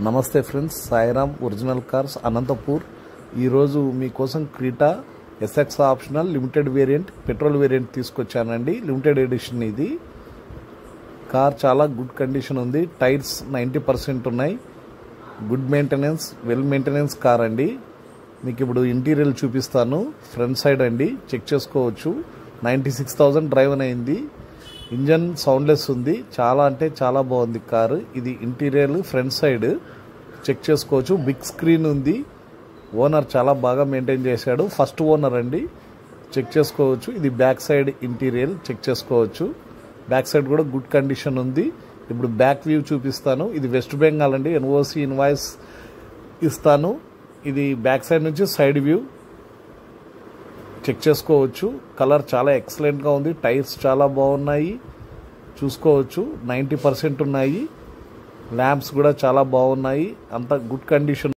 నమస్తే friends, Sairam original cars Anantapur. ఈరోజు మీకోసం Creta SX optional limited variant petrol variant తీసుకొచ్చానండి. లిమిటెడ్ ఎడిషన్ ఇది. కార్ చాలా గుడ్ కండిషన్ ఉంది. టైర్స్ 90% ఉన్నాయి. Good maintenance, well maintenance car అండి. మీకు ఇప్పుడు ఇంటీరియర్ చూపిస్తాను. ఫ్రంట్ సైడ్ అండి, చెక్ చేసుకోవచ్చు. 96,000 డ్రైవ్ అయింది. ఇంజన్ సౌండ్లెస్ ఉంది. చాలా అంటే చాలా బాగుంది కారు. ఇది ఇంటీరియర్ ఫ్రంట్ సైడ్ చెక్ చేసుకోవచ్చు. బిగ్ స్క్రీన్ ఉంది. ఓనర్ చాలా బాగా మెయింటైన్ చేశాడు. ఫస్ట్ ఓనర్ అండి, చెక్ చేసుకోవచ్చు. ఇది బ్యాక్ సైడ్ ఇంటీరియర్ చెక్ చేసుకోవచ్చు. బ్యాక్ సైడ్ కూడా గుడ్ కండిషన్ ఉంది. ఇప్పుడు బ్యాక్ వ్యూ చూపిస్తాను. ఇది వెస్ట్ బెంగాల్ అండి. ఎన్ఓసి ఇన్వాయిస్ ఇస్తాను. ఇది బ్యాక్ సైడ్ నుంచి సైడ్ వ్యూ చెక్ చేసుకోవచ్చు. కలర్ చాలా ఎక్సలెంట్గా ఉంది. టైర్స్ చాలా బాగున్నాయి, చూసుకోవచ్చు. 90% ఉన్నాయి. ల్యాంప్స్ కూడా చాలా బాగున్నాయి. అంత గుడ్ కండిషన్.